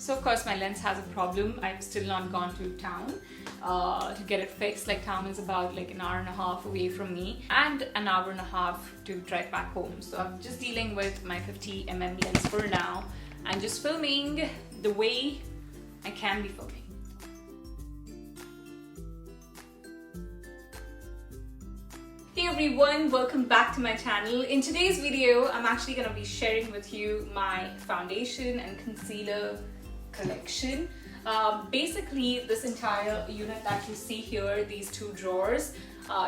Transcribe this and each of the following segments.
So of course my lens has a problem. I've still not gone to town to get it fixed. Like town is about like an hour and a half away from me and an hour and a half to drive back home. So I'm just dealing with my 50mm lens for now and just filming the way I can be filming. Hey everyone, welcome back to my channel. In today's video, I'm actually going to be sharing with you my foundation and concealer collection. Basically, this entire unit that you see here, these two drawers,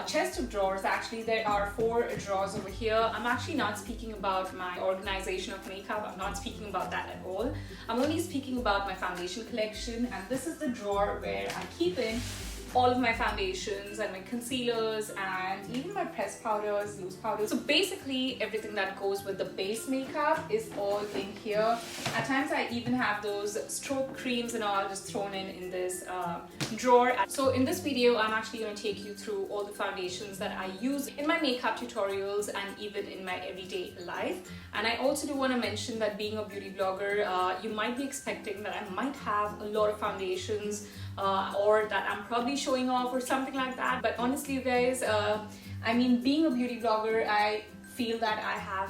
chest of drawers, actually there are 4 drawers over here. I'm actually not speaking about my organization of makeup. I'm not speaking about that at all. I'm only speaking about my foundation collection, and this is the drawer where I keep in all of my foundations and my concealers and even my pressed powders, loose powders. So basically everything that goes with the base makeup is all in here. At times I even have those stroke creams and all just thrown in this drawer. So in this video I'm actually going to take you through all the foundations that I use in my makeup tutorials and even in my everyday life. And I also do want to mention that being a beauty blogger, you might be expecting that I might have a lot of foundations or that I'm probably showing off or something like that. But honestly, you guys, I mean, being a beauty blogger, I feel that I have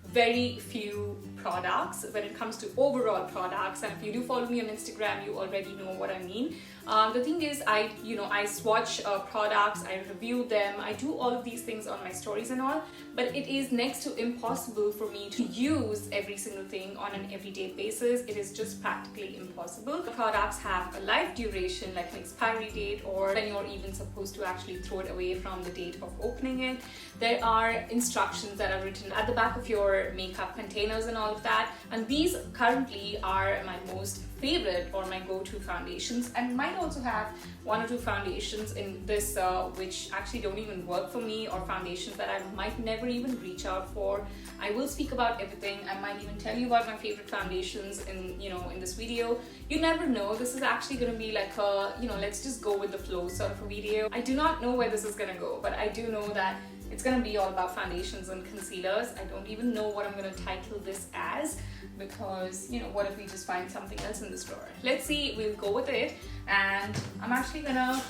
very few products when it comes to overall products. And if you do follow me on Instagram, you already know what I mean. The thing is, I swatch products, I review them, I do all of these things on my stories and all, but it is next to impossible for me to use every single thing on an everyday basis. It is just practically impossible. The products have a life duration, like an expiry date, or when you're even supposed to actually throw it away from the date of opening it. There are instructions that are written at the back of your makeup containers and all of that, and these currently are my most favorite or my go-to foundations, and might also have 1 or 2 foundations in this which actually don't even work for me, or foundations that I might never even reach out for. I will speak about everything. I might even tell you about my favorite foundations in this video. You never know. This is actually going to be like a let's just go with the flow sort of a video. I do not know where this is going to go, but I do know that it's going to be all about foundations and concealers. I don't even know what I'm going to title this as, because what if we just find something else in this drawer? Let's see, we'll go with it. And I'm actually gonna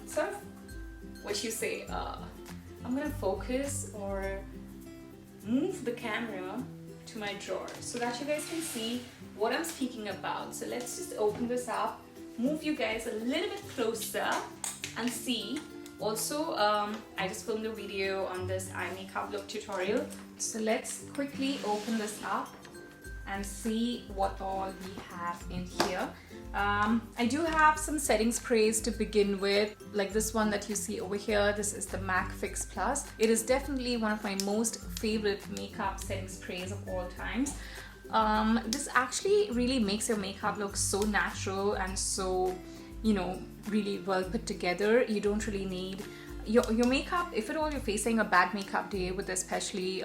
sort of what you say, I'm gonna focus or move the camera to my drawer so that you guys can see what I'm speaking about. So let's just open this up, move you guys a little bit closer and see. Also, I just filmed a video on this eye makeup look tutorial. So let's quickly open this up and see what all we have in here. I do have some setting sprays to begin with, like this one that you see over here. This is the MAC Fix Plus. It is definitely one of my most favorite makeup setting sprays of all times. This actually really makes your makeup look so natural and so really well put together. You don't really need your makeup, if at all you're facing a bad makeup day, with especially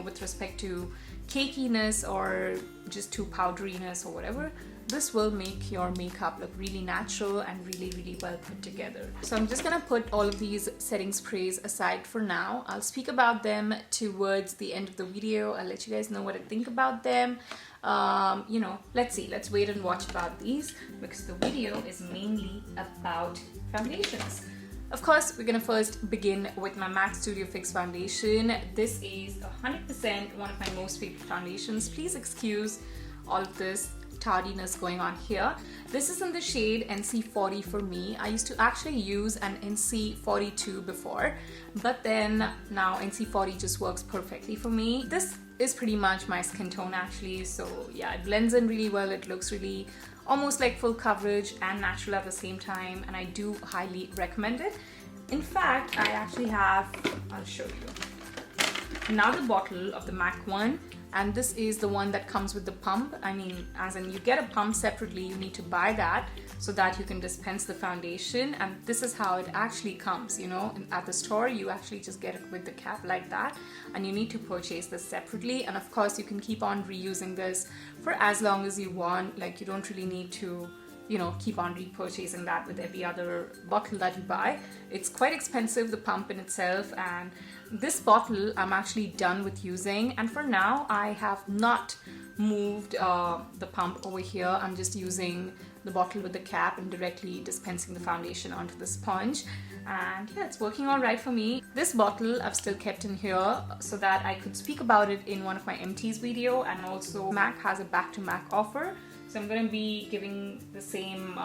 with respect to cakiness or just too powderiness or whatever, this will make your makeup look really natural and really well put together. So I'm just gonna put all of these setting sprays aside for now. I'll speak about them towards the end of the video. I'll let you guys know what I think about them. Let's wait and watch about these, because the video is mainly about foundations. Of course, we're gonna first begin with my MAC Studio Fix foundation. This is 100% one of my most favorite foundations. Please excuse all of this tardiness going on here. This is in the shade NC40 for me. I used to actually use an NC42 before, but then now NC40 just works perfectly for me. This is pretty much my skin tone actually, so yeah, it blends in really well. It looks really almost like full coverage and natural at the same time, and I do highly recommend it. In fact, I actually have, I'll show you, another bottle of the MAC one, and this is the one that comes with the pump. I mean, as in you get a pump separately, you need to buy that so that you can dispense the foundation, and this is how it actually comes, at the store you actually just get it with the cap like that, and you need to purchase this separately. And of course you can keep on reusing this for as long as you want. Like, you don't really need to keep on repurchasing that with every other bottle that you buy. It's quite expensive, the pump in itself, and this bottle I'm actually done with using, and for now I have not moved the pump over here. I'm just using the bottle with the cap and directly dispensing the foundation onto the sponge, and yeah, it's working all right for me. This bottle I've still kept in here so that I could speak about it in one of my empties video, and also MAC has a back to MAC offer, so I'm going to be giving the same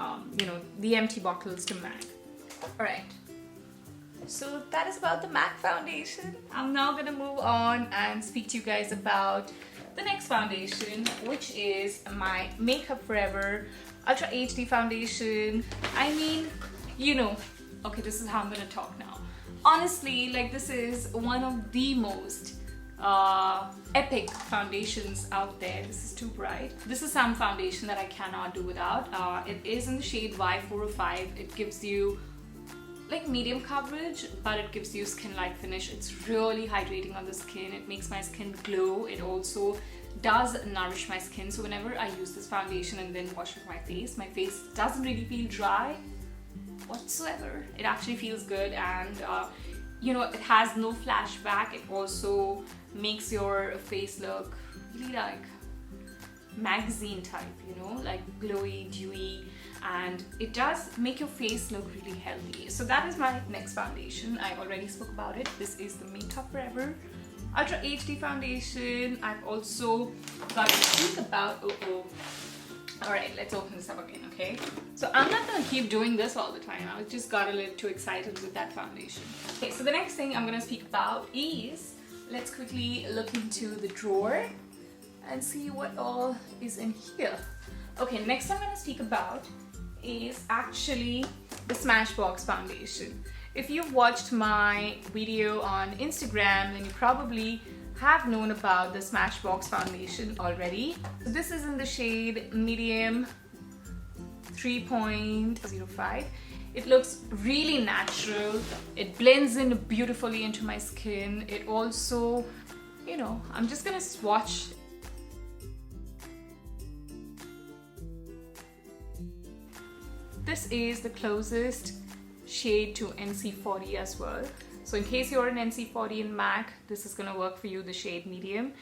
the empty bottles to MAC. Alright, so that is about the MAC foundation. I'm now going to move on and speak to you guys about the next foundation, which is my Makeup Forever Ultra HD foundation. I mean, okay, this is how I'm gonna talk now. Honestly, like, this is one of the most epic foundations out there. This is too bright. This is some foundation that I cannot do without. It is in the shade Y405. It gives you like medium coverage, but it gives you skin-like finish. It's really hydrating on the skin. It makes my skin glow. It also does nourish my skin, so whenever I use this foundation and then wash my face doesn't really feel dry whatsoever. It actually feels good, and it has no flashback. It also makes your face look really like magazine type, like glowy, dewy, and it does make your face look really healthy. So that is my next foundation. I already spoke about it. This is the Makeup Forever Ultra HD foundation. I've also got to speak about Alright, let's open this up again, okay? So I'm not gonna keep doing this all the time. I just got a little too excited with that foundation. Okay, so the next thing I'm gonna speak about is, let's quickly look into the drawer and see what all is in here. Okay, next I'm gonna speak about is actually the Smashbox foundation. If you've watched my video on Instagram, then you probably have known about the Smashbox foundation already. This is in the shade medium 3.05. It looks really natural. It blends in beautifully into my skin. It also, I'm just gonna swatch. This is the closest shade to NC40 as well. So in case you're an NC40 in MAC, this is gonna work for you, the shade medium.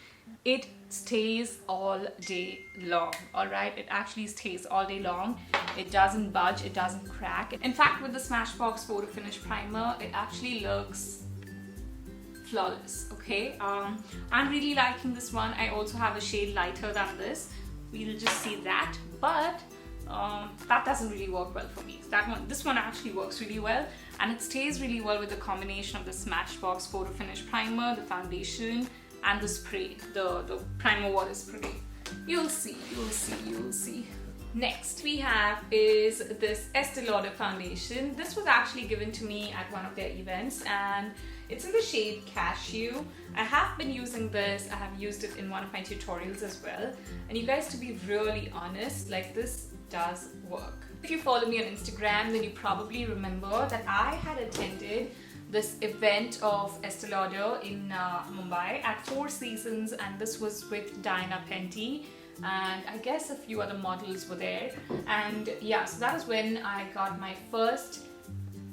It stays all day long, all right? It actually stays all day long. It doesn't budge, it doesn't crack. In fact, with the Smashbox Photo Finish Primer, it actually looks flawless, okay? I'm really liking this one. I also have a shade lighter than this. We'll just see that, but that doesn't really work well for me. This one actually works really well, and it stays really well with the combination of the Smashbox Photo Finish Primer, the foundation, and the spray, the primer water spray. You'll see. Next we have is this Estee Lauder foundation. This was actually given to me at one of their events, and it's in the shade Cashew. I have been using this. I have used it in one of my tutorials as well. And you guys, to be really honest, like, this does work. If you follow me on Instagram, then you probably remember that I had attended this event of Estee Lauder in Mumbai at Four Seasons, and this was with Diana Penty, and I guess a few other models were there. And yeah, so that is when I got my first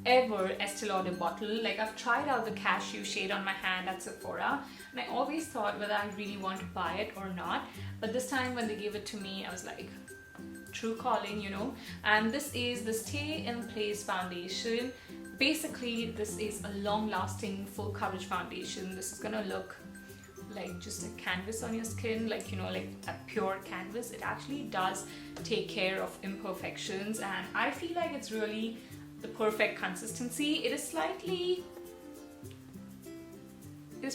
ever Estee Lauder bottle. Like, I've tried out the Cashew shade on my hand at Sephora, and I always thought whether I really want to buy it or not, but this time when they gave it to me, I was like, true calling, And this is the Stay in Place foundation. Basically, this is a long-lasting full coverage foundation. This is gonna look like just a canvas on your skin, like like a pure canvas. It actually does take care of imperfections, and I feel like it's really the perfect consistency. It is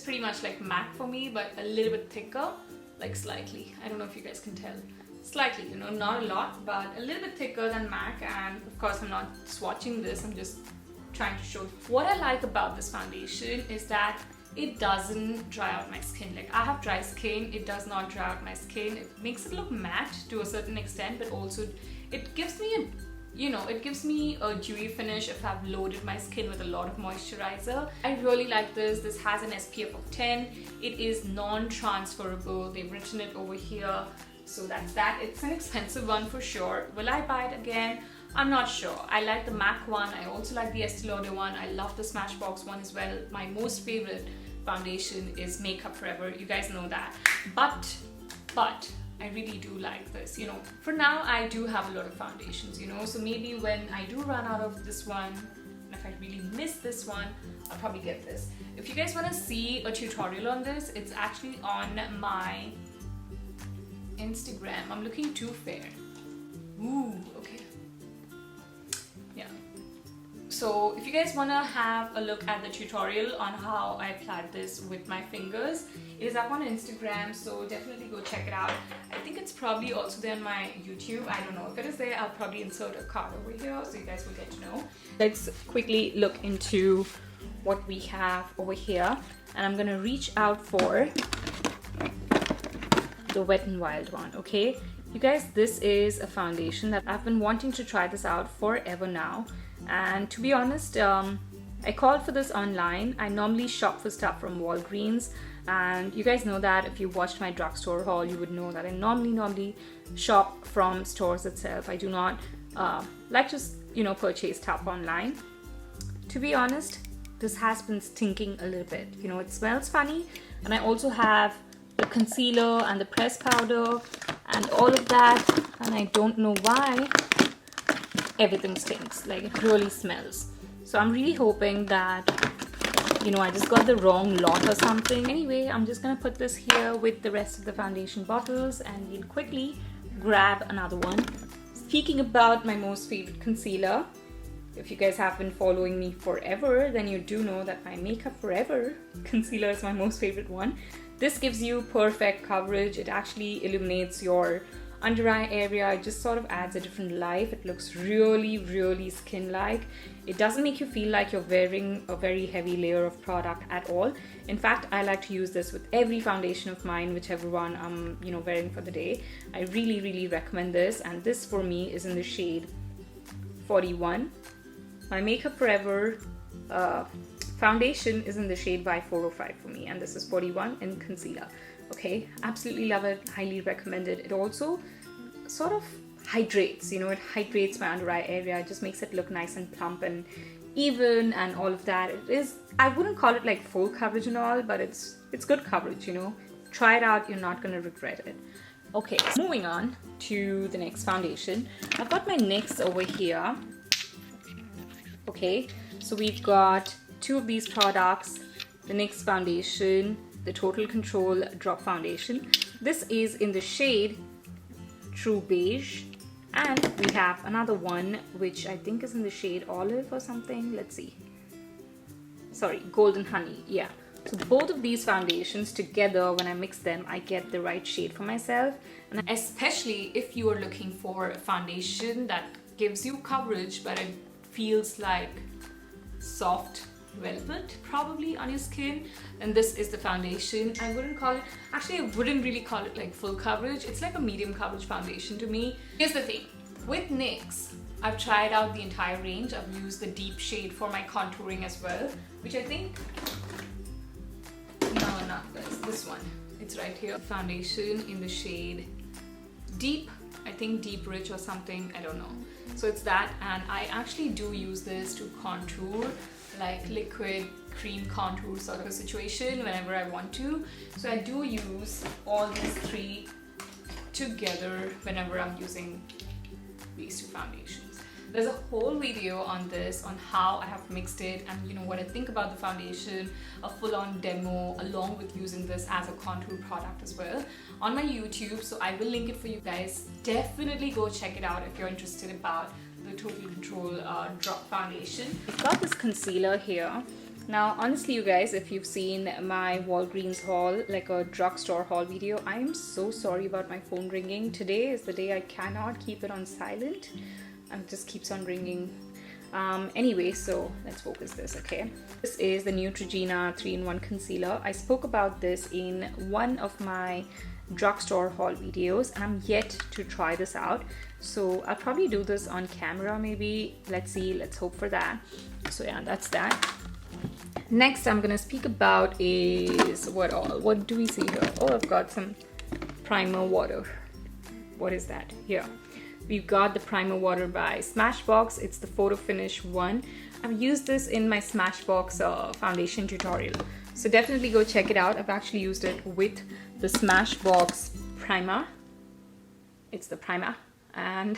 pretty much like MAC for me, but a little bit thicker, like slightly. I don't know if you guys can tell. Slightly, not a lot, but a little bit thicker than MAC. And of course, I'm not swatching this, I'm just trying to show you. What I like about this foundation is that it doesn't dry out my skin. Like, I have dry skin, it does not dry out my skin. It makes it look matte to a certain extent, but also it gives me a dewy finish if I've loaded my skin with a lot of moisturizer. I really like this. This has an SPF of 10. It is non-transferable. They've written it over here. So that's that. It's an expensive one for sure. Will I buy it again? I'm not sure. I like the MAC one. I also like the Estee Lauder one. I love the Smashbox one as well. My most favorite foundation is Makeup Forever. You guys know that. But I really do like this. You know, for now I do have a lot of foundations, you know, so maybe when I do run out of this one, and if I really miss this one, I'll probably get this. If you guys want to see a tutorial on this, it's actually on my Instagram. I'm looking too fair. Ooh, okay. Yeah. So if you guys want to have a look at the tutorial on how I applied this with my fingers, it is up on Instagram, so definitely go check it out. I think it's probably also there on my YouTube. I don't know. If it is there, I'll probably insert a card over here so you guys will get to know. Let's quickly look into what we have over here, and I'm gonna reach out for the Wet n Wild one, okay? You guys, this is a foundation that I've been wanting to try this out forever now, and to be honest, I called for this online. I normally shop for stuff from Walgreens, and you guys know that if you watched my drugstore haul, you would know that I normally shop from stores itself. I do not like to, you know, purchase stuff online. To be honest, this has been stinking a little bit. You know, it smells funny, and I also have the concealer and the pressed powder and all of that, and I don't know why everything stinks. Like, it really smells. So I'm really hoping that, you know, I just got the wrong lot or something. Anyway, I'm just gonna put this here with the rest of the foundation bottles, and we'll quickly grab another one. Speaking about my most favorite concealer, if you guys have been following me forever, then you do know that my Makeup Forever concealer is my most favorite one. This gives you perfect coverage. It actually illuminates your under eye area. It just sort of adds a different life. It looks really skin-like. It doesn't make you feel like you're wearing a very heavy layer of product at all. In fact, I like to use this with every foundation of mine, whichever one I'm, you know, wearing for the day. I really recommend this, and this for me is in the shade 41. My Makeup Forever foundation is in the shade by 405 for me, and this is 41 in concealer. Okay, absolutely love it, highly recommend it. It also sort of hydrates, you know, it hydrates my under eye area. It just makes it look nice and plump and even and all of that. It is, I wouldn't call it like full coverage and all, but it's good coverage, you know. Try it out, you're not gonna regret it. Okay, so moving on to the next foundation. I've got my NYX over here. Okay, so we've got two of these products, the NYX foundation, the Total Control Drop Foundation. This is in the shade True Beige, and we have another one which I think is in the shade Olive or something. Let's see. Sorry, Golden Honey. Yeah. So both of these foundations together, when I mix them, I get the right shade for myself. And especially if you are looking for a foundation that gives you coverage, but it feels like soft velvet probably on your skin, and this is the foundation. I wouldn't call it, actually I wouldn't really call it like full coverage. It's like a medium coverage foundation to me. Here's the thing, with NYX, I've tried out the entire range. I've used the deep shade for my contouring as well, which I think, no, not this one. It's right here. Foundation in the shade Deep, I think Deep Rich or something, I don't know. So it's that, and I actually do use this to contour, like liquid cream contour sort of a situation whenever I want to. So I do use all these three together whenever I'm using these two foundations. There's a whole video on this, on how I have mixed it and, you know, what I think about the foundation, a full-on demo along with using this as a contour product as well on my YouTube. So I will link it for you guys. Definitely go check it out if you're interested about the Total Control Drop Foundation. I've got this concealer here. Now, honestly, you guys, if you've seen my Walgreens haul, like a drugstore haul video, I am so sorry about my phone ringing. Today is the day I cannot keep it on silent, and it just keeps on ringing. Anyway, so let's focus this, okay? This is the Neutrogena 3-in-1 concealer. I spoke about this in one of my drugstore haul videos, and I'm yet to try this out. So I'll probably do this on camera maybe. Let's see, let's hope for that. So yeah, that's that. Next I'm gonna speak about is what do we see here? Oh, I've got some primer water. what is that? Here. We've got the primer water by Smashbox. It's the photo finish one. I've used this in my Smashbox foundation tutorial. So definitely go check it out. I've actually used it with the Smashbox primer. It's the primer and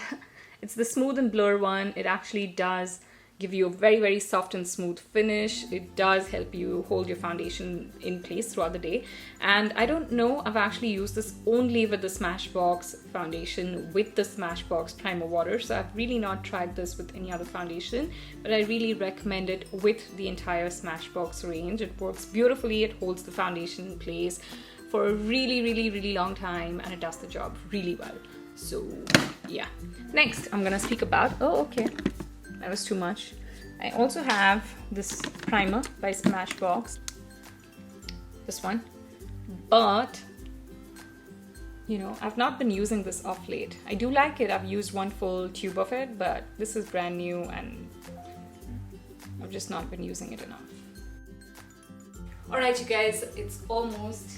it's the smooth and blur one. It actually does give you a very, very soft and smooth finish. It does help you hold your foundation in place throughout the day. And I don't know, I've actually used this only with the Smashbox foundation with the Smashbox primer water. So I've really not tried this with any other foundation, but I really recommend it with the entire Smashbox range. It works beautifully. It holds the foundation in place for a really, really, really long time, and it does the job really well. So yeah. Next, I'm gonna speak about, oh, okay. That was too much. I also have this primer by Smashbox, this one, but you know, I've not been using this off late. I do like it. I've used one full tube of it, but this is brand new and I've just not been using it enough. All right, you guys, it's almost,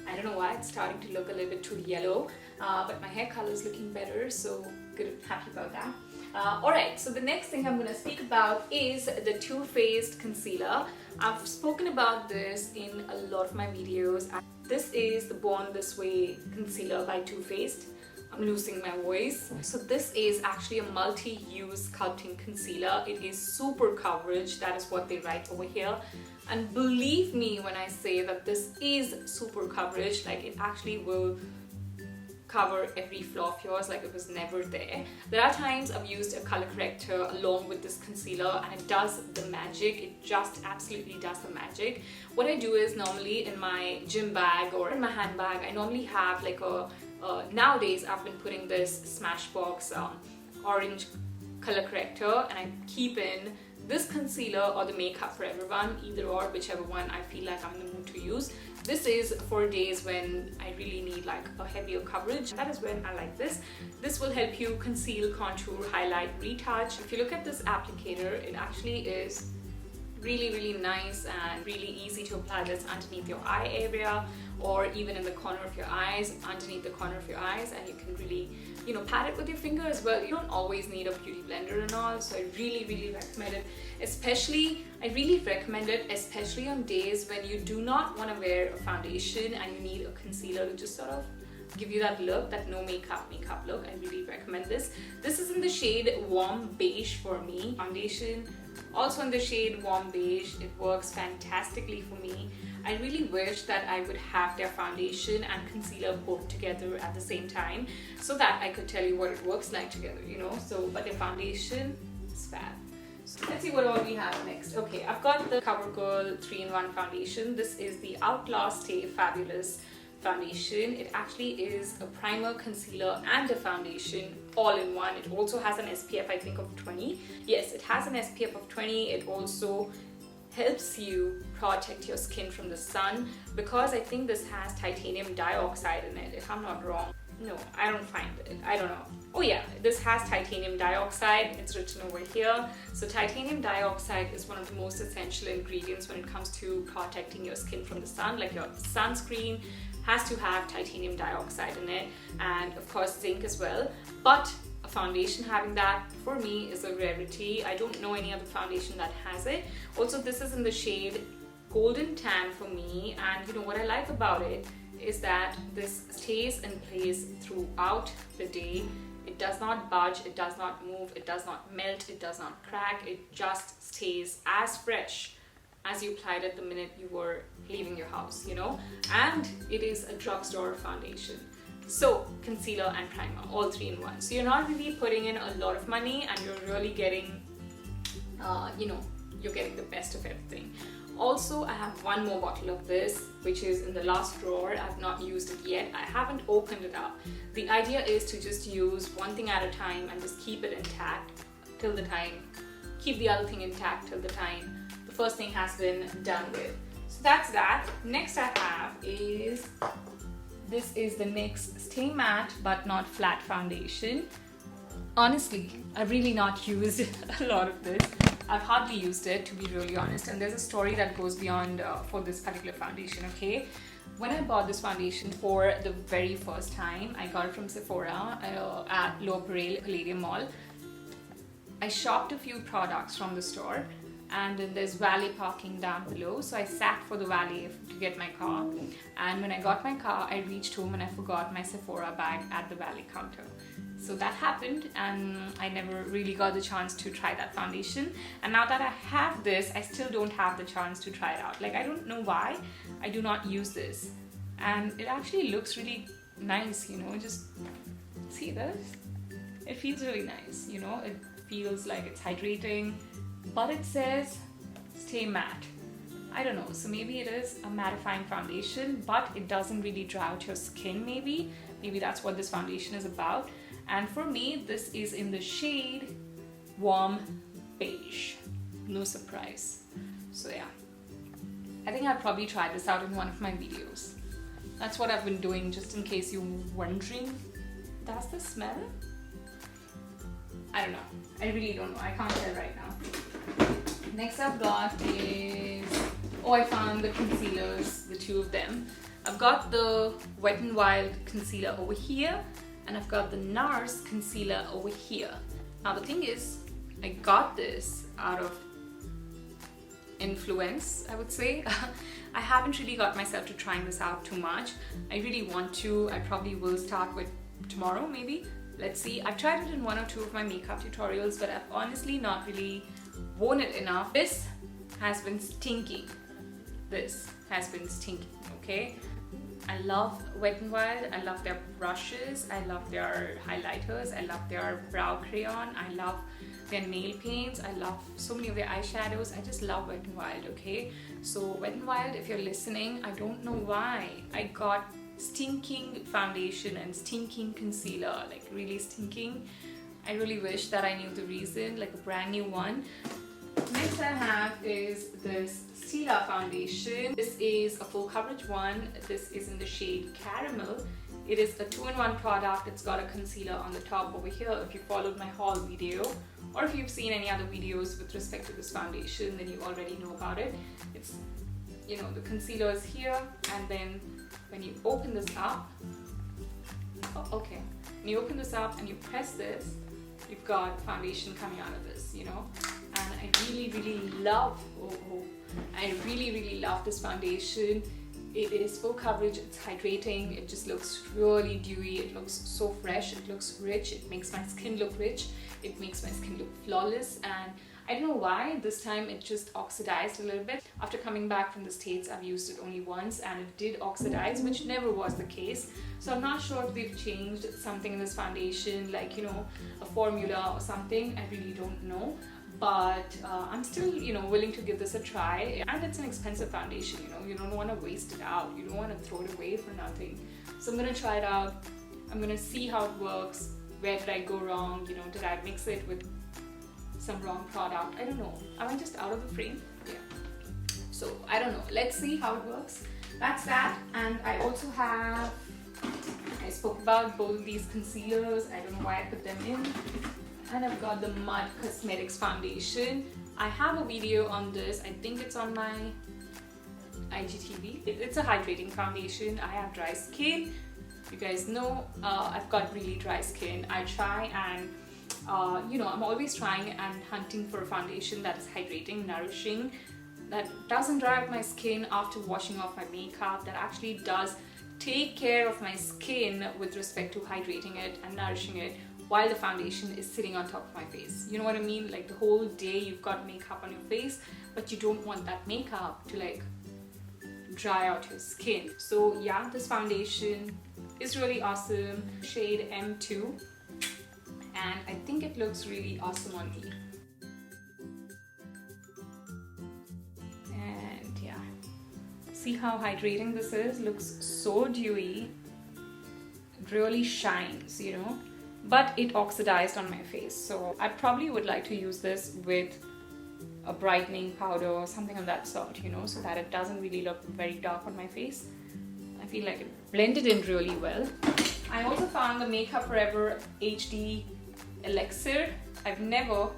I don't know why it's starting to look a little bit too yellow, but my hair color is looking better, so good, happy about that. Alright, so the next thing I'm going to speak about is the Too Faced concealer. I've spoken about this in a lot of my videos. This is the Born This Way concealer by Too Faced. I'm losing my voice. So this is actually a multi-use sculpting concealer. It is super coverage, that is what they write over here. And believe me when I say that this is super coverage, like it actually will cover every flaw of yours like it was never there. There are times I've used a color corrector along with this concealer and it does the magic. It just absolutely does the magic. What I do is normally in my gym bag or in my handbag, I normally have like a, nowadays I've been putting this Smashbox orange color corrector, and I keep in this concealer or the Makeup Forever one, either or, whichever one I feel like I'm in the mood to use. This is for days when I really need like a heavier coverage. That is when I like this. This will help you conceal, contour, highlight, retouch. If you look at this applicator, it actually is really, really nice and really easy to apply this underneath your eye area or even in the corner of your eyes, underneath the corner of your eyes, and you can really, you know, pat it with your finger as well. You don't always need a beauty blender and all, so I really, really recommend it. I really recommend it especially on days when you do not want to wear a foundation and you need a concealer to just sort of give you that look, that no makeup look. I really recommend this. This is in the shade Warm Beige for me. Foundation also in the shade Warm Beige. It works fantastically for me. I really wish that I would have their foundation and concealer both together at the same time so that I could tell you what it works like together, you know. So, but their foundation is fab. So let's see what all we have next. Okay, I've got the Covergirl 3-in-1 foundation. This is the Outlast Stay Fabulous foundation. It actually is a primer, concealer and a foundation all in one. It also has an SPF, I think, of 20. Yes, it has an SPF of 20. It also helps you protect your skin from the sun because I think this has titanium dioxide in it, if I'm not wrong. No, I don't find it. I don't know. Oh yeah, this has titanium dioxide. It's written over here. So titanium dioxide is one of the most essential ingredients when it comes to protecting your skin from the sun. Like your sunscreen has to have titanium dioxide in it, and of course zinc as well. But a foundation having that for me is a rarity. I don't know any other foundation that has it. Also, this is in the shade Golden Tan for me, and you know what I like about it is that this stays in place throughout the day. It does not budge, it does not move, it does not melt, it does not crack. It just stays as fresh as you applied it the minute you were leaving your house, you know. And it is a drugstore foundation. So concealer and primer, all 3-in-1. So you're not really putting in a lot of money and you're really getting, you know, you're getting the best of everything. Also, I have one more bottle of this, which is in the last drawer. I've not used it yet. I haven't opened it up. The idea is to just use one thing at a time and just keep it intact till the time, keep the other thing intact till the time the first thing has been done with. So that's that. Next I have is, this is the NYX Stay Matte But Not Flat foundation. Honestly, I've really not used a lot of this. I've hardly used it, to be really honest, and there's a story that goes beyond for this particular foundation, okay? When I bought this foundation for the very first time, I got it from Sephora at Lower Palladium Mall. I shopped a few products from the store, and then there's valet parking down below, so I sat for the valet to get my car, and when I got my car I reached home and I forgot my Sephora bag at the valet counter. So that happened and I never really got the chance to try that foundation, and now that I have this I still don't have the chance to try it out. Like, I don't know why I do not use this, and it actually looks really nice, you know. Just see this, it feels really nice, you know. It feels like it's hydrating, but it says stay matte. I don't know, so maybe it is a mattifying foundation, but it doesn't really dry out your skin. Maybe that's what this foundation is about. And for me, this is in the shade Warm Beige. No surprise. So yeah, I think I'll probably try this out in one of my videos. That's what I've been doing, just in case you're wondering. Does this smell? I don't know. I really don't know. I can't tell right now. Next I've got is, I found the concealers, the two of them. I've got the Wet n Wild concealer over here, and I've got the NARS concealer over here. Now the thing is, I got this out of influence, I would say. I haven't really got myself to trying this out too much. I really want to. I probably will start with tomorrow, maybe. Let's see. I've tried it in one or two of my makeup tutorials, but I've honestly not really worn it enough. This has been stinking. This has been stinking, okay? I love Wet n Wild. I love their brushes. I love their highlighters. I love their brow crayon. I love their nail paints. I love so many of their eyeshadows. I just love Wet n Wild, okay? So Wet n Wild, if you're listening, I don't know why I got stinking foundation and stinking concealer, like really stinking. I really wish that I knew the reason, like a brand new one. Next I have is this Estee Lauder foundation. This is a full coverage one. This is in the shade Caramel. It is a 2-in-1 product. It's got a concealer on the top over here. If you followed my haul video, or if you've seen any other videos with respect to this foundation, then you already know about it. It's, you know, the concealer is here, and then when you open this up, when you open this up and you press this, you've got foundation coming out of this, you know. And I really love, I really love this foundation. It is full coverage, it's hydrating, it just looks really dewy, it looks so fresh, it looks rich, it makes my skin look rich, it makes my skin look flawless. And I don't know why, this time it just oxidized a little bit. After coming back from the States, I've used it only once and it did oxidize, which never was the case. So I'm not sure if they've changed something in this foundation, like, you know, a formula or something. I really don't know. But I'm still, you know, willing to give this a try. And it's an expensive foundation, you know, you don't want to waste it out. You don't want to throw it away for nothing. So I'm going to try it out. I'm going to see how it works. Where did I go wrong? You know, did I mix it with some wrong product? I don't know. Am I just out of the frame? Yeah. So I don't know. Let's see how it works. That's that. And I also have, I spoke about both these concealers. I don't know why I put them in. And I've got the Mud Cosmetics foundation. I have a video on this. I think it's on my IGTV. It's a hydrating foundation. I have dry skin. You guys know I've got really dry skin. I try and you know, I'm always trying and hunting for a foundation that is hydrating, nourishing, that doesn't dry out my skin after washing off my makeup, that actually does take care of my skin with respect to hydrating it and nourishing it while the foundation is sitting on top of my face. You know what I mean? Like the whole day you've got makeup on your face, but you don't want that makeup to like dry out your skin. So yeah, this foundation is really awesome. Shade M2. And I think it looks really awesome on me. And yeah, see how hydrating this is? Looks so dewy. It really shines, you know. But it oxidized on my face, so I probably would like to use this with a brightening powder or something of that sort, you know, so that it doesn't really look very dark on my face. I feel like it blended in really well. I also found the Makeup Forever HD Elixir. I've never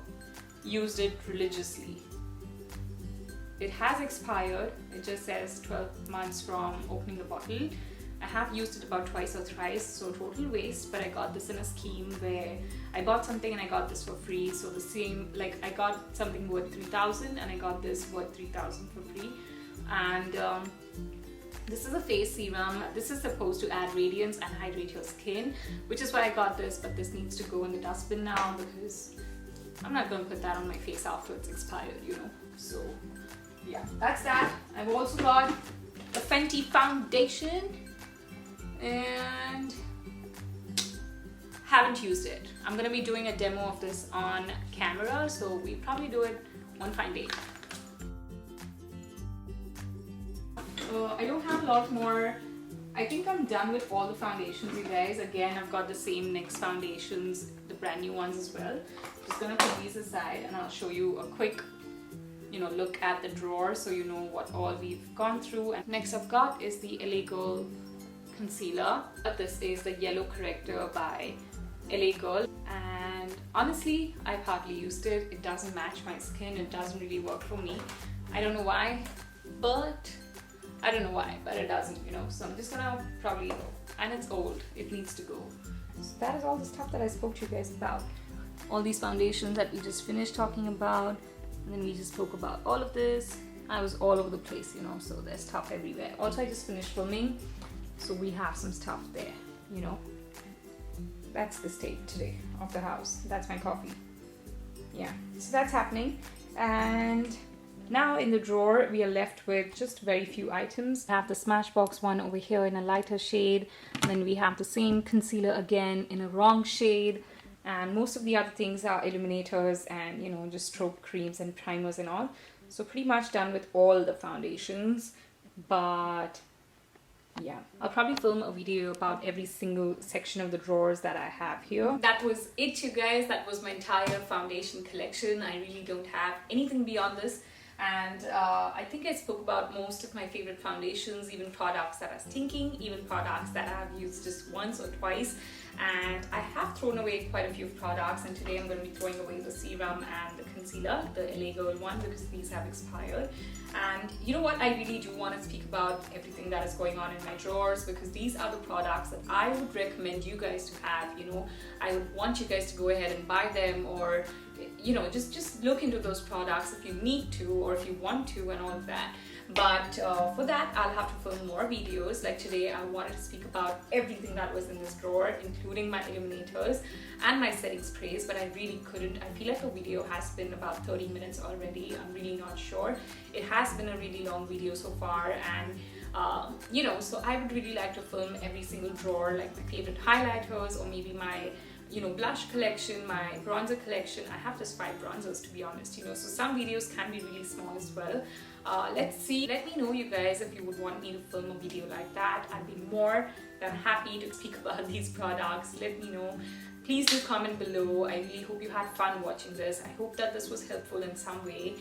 used it religiously. it has expired. It just says 12 months from opening the bottle. I have used it about twice or thrice, so total waste, but I got this in a scheme where I bought something and I got this for free. So the same, like I got something worth 3,000 and I got this worth 3,000 for free. And this is a face serum. This is supposed to add radiance and hydrate your skin, which is why I got this, but this needs to go in the dustbin now because I'm not going to put that on my face after it's expired, you know. So yeah, that's that. I've also got a Fenty foundation and haven't used it. I'm going to be doing a demo of this on camera, so we'll probably do it one fine day. I don't have a lot more. I think I'm done with all the foundations, you guys. Again, I've got the same NYX foundations, the brand new ones as well. Just gonna put these aside and I'll show you a quick, you know, look at the drawer so you know what all we've gone through. And next I've got is the LA Girl concealer. This is the Yellow Corrector by LA Girl, and honestly, I've hardly used it. It doesn't match my skin. It doesn't really work for me. I don't know why, but it doesn't, you know. So I'm just gonna probably, and it's old, it needs to go. So that is all the stuff that I spoke to you guys about. All these foundations that we just finished talking about, and then we just spoke about all of this. I was all over the place, you know, so there's stuff everywhere. Also, I just finished filming, so we have some stuff there, you know. That's the state today of the house. That's my coffee. Yeah, so that's happening. And now in the drawer, we are left with just very few items. We have the Smashbox one over here in a lighter shade. And then we have the same concealer again in a wrong shade. And most of the other things are illuminators and, you know, just strobe creams and primers and all. So pretty much done with all the foundations. But yeah, I'll probably film a video about every single section of the drawers that I have here. That was it, you guys. That was my entire foundation collection. I really don't have anything beyond this. And I think I spoke about most of my favorite foundations, even products that I was thinking, even products that I have used just once or twice. And I have thrown away quite a few products, and today I'm going to be throwing away the serum and the concealer, the LA Girl one, because these have expired. And you know what, I really do want to speak about everything that is going on in my drawers, because these are the products that I would recommend you guys to have. You know, I would want you guys to go ahead and buy them, or you know, just look into those products if you need to or if you want to and all of that. But for that, I'll have to film more videos. Like today, I wanted to speak about everything that was in this drawer, including my illuminators and my setting sprays, but I really couldn't. I feel like the video has been about 30 minutes already. I'm really not sure. It has been a really long video so far, and you know, so I would really like to film every single drawer, like my favorite highlighters, or maybe my, you know, blush collection, my bronzer collection. I have just 5 bronzers, to be honest, you know, so some videos can be really small as well. Let's see. Let me know, you guys, if you would want me to film a video like that. I'd be more than happy to speak about these products. Let me know. Please do comment below. I really hope you had fun watching this. I hope that this was helpful in some way.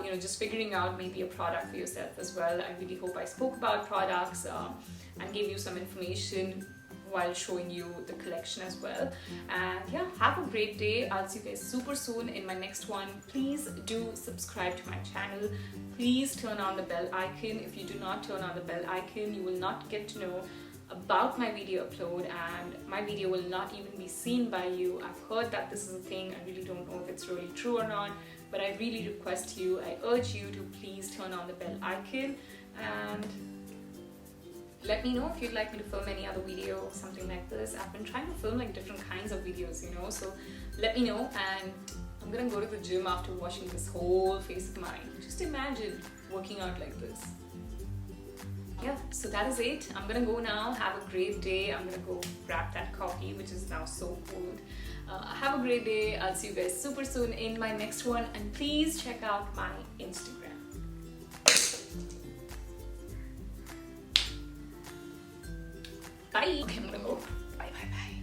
You know, just figuring out maybe a product for yourself as well. I really hope I spoke about products and gave you some information while showing you the collection as well. And yeah, have a great day. I'll see you guys super soon in my next one. Please do subscribe to my channel. Please turn on the bell icon. If you do not turn on the bell icon, you will not get to know about my video upload, and my video will not even be seen by you. I've heard that this is a thing. I really don't know if it's really true or not, but I really request you, I urge you to please turn on the bell icon, and let me know if you'd like me to film any other video or something like this. I've been trying to film like different kinds of videos, you know, so let me know. And I'm gonna go to the gym after washing this whole face of mine. Just imagine working out like this. Yeah, so that is it. I'm gonna go now. Have a great day. I'm gonna go grab that coffee, which is now so cold. Have a great day. I'll see you guys super soon in my next one, and please check out my Instagram. Bye. Okay, I'm gonna go. Bye, bye, bye.